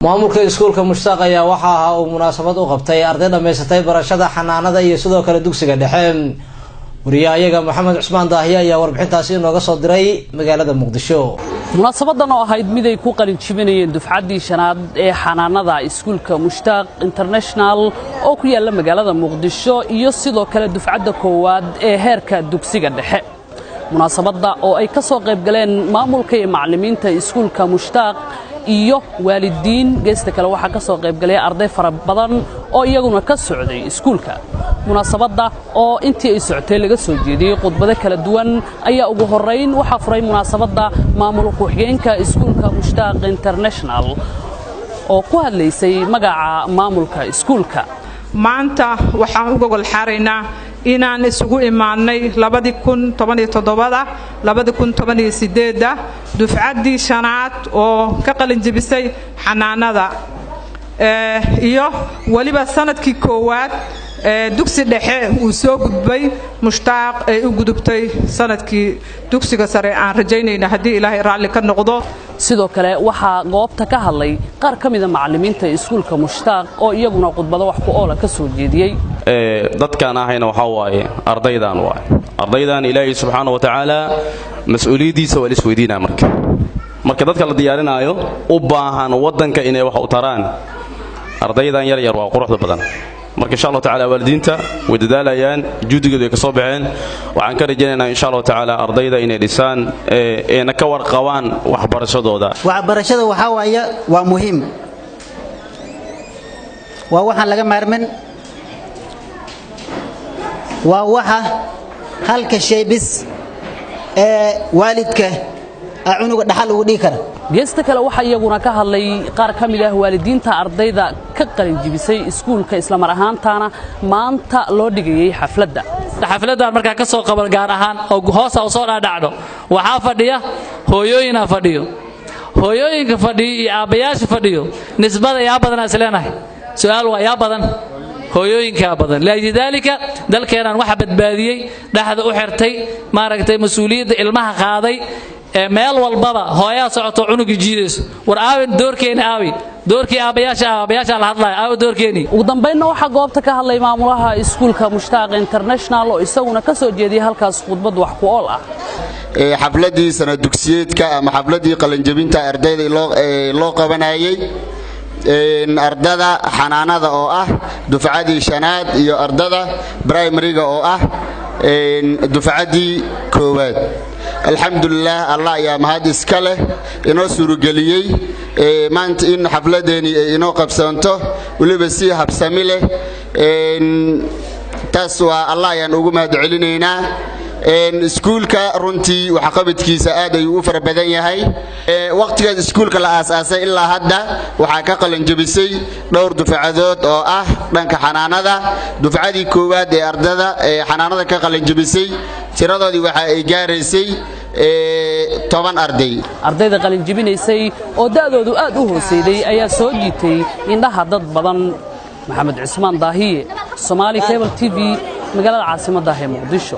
maamulka iskuulka Mushtaaq ayaa waxa uu munaasabad u qabtay arday dhameysatay barashada xanaanada iyo sidoo kale dugsiga dhexe. wariyaha Maxamed Cusmaan Daahiye ayaa warbixintaasi inooga soo diray magaalada Muqdisho. munaasabadan oo ahayd mid ay ku qalin jibinayeen dufcaddii shanaad ee xanaanada iskuulka Mushtaaq International oo ku yaala magaalada Muqdisho iyo sidoo kale dufcadda koowaad ee heerka dugsiga dhexe. munaasabada oo ay ka soo qayb galeen maamulka iyo macallimiinta iskuulka Mushtaaq iyo waalidiin geesta kale waxa ka soo qayb galay arday fara badan oo iyaguna ka socday iskuulka. munaasabada oo intii ay socotay laga soo jeediyay khudbado kala duwan ayaa ugu horeyn waxa furay munaasabada maamulka ku-xigeenka iskuulka Mushtaaq International oo ku hadlaysay magaca maamulka iskuulka. maanta waxaan uga gol xareynaa inaan isugu imaanay 2017 2018 dufcaddii shanaad oo ka qalin jibisay xanaanada iyo waliba sanadkii koowaad dugsi dhexe uu soo gudbay Mushtaaq ay u gudubtay sanadkii dugsiga sare aan rajaynayna hadii Ilaahay raalli ka noqdo. sidoo kale waxa goobta ka hadlay qaar kamid ah macallimiinta iskuulka Mushtaaq oo iyaguna khudbado wax ku ool ka soo jeediyay. dadkan ahayna waxa waaye ardaydan Ilaahay subhanahu wa ta'ala mas'uuliyadiisa wali isweydiina marka dadka la diyaarinayo u baahan wadanka inay wax u taraan ardaydan yar waa quruxda badan. marka insha Allah ta'ala waalidiinta way dadaalayaan juhdigooda ay ka soo baxeen waxaan ka rajaynaynaa insha Allah ta'ala ardayda inay dhisaan ee ka warqabaan waxbarashadooda. waxbarashada waa muhiim waa waxaan laga maarmin waa waxa halka shay bis ee waalidka cunuga dhaxal ugu dhigi kara. geesta kale waxa iyaguna ka hadlay qaar kamid ah waalidiinta ardayda ka qalin jibisay iskuulka isla mar ahaantaana maanta loo dhigayay xafladan marka ka soo qabal gaar ahaan oo hoos u soo dhaadhacdo waxa fadhiya hooyooyina fadhiyo hooyooyinka fadhiyo iyo aabayaasha fadhiyo nisbada yaa badan asleenahay su'aal waa yaa badan hooyooyinka badan laajidaalika dalkeenan waxa badbaadiyay dhaxda u xirtay maaragtay mas'uuliyadda ilmaha qaaday meel walbaba hooyaa socoto cunuga jiidayso war aawin doorkeena doorkii aabayaasha la hadlay doorkeeni. ugu dambeynna waxa goobta ka hadlay maamulaha iskuulka Mushtaaq International oo isaguna ka soo jeediyay halkaas khudbad wax ku ool ah. xafladii sanad dugsiyeedka ama xafladii qalin jabinta ardayda loo qabanayay ardada xanaanada oo ah dufcadii shanaad iyo ardada primary-ga oo ah dufcadii koowaad. alxamdulillah Allah ya mahad iska leh inoo surugeliyay maanta in xafladeeni ay inoo qabsanto waliba si habsami leh taas waa Allah ayaan ugu mahad celinaynaa. iskuulka runtii waxa qabadkiisa aad ay u fara badan yahay. waqtiga iskuulka la aasaasay ilaa hadda waxa ka qalin jabisay dhowr dufcadood oo ah dhanka xanaanada. dufcadii koowaad ee ardada xanaanada ka qalin jabisay tiradoodii waxa ay gaaraysay 10 arday. ardayda qalin jabinaysay oo daadoodu aad u hooseeyay ayaa soo jiitay indhaha dad badan. Maxamed Cusmaan Daahiye, Somali Cable TV, magaalada caasimadda Muqdisho.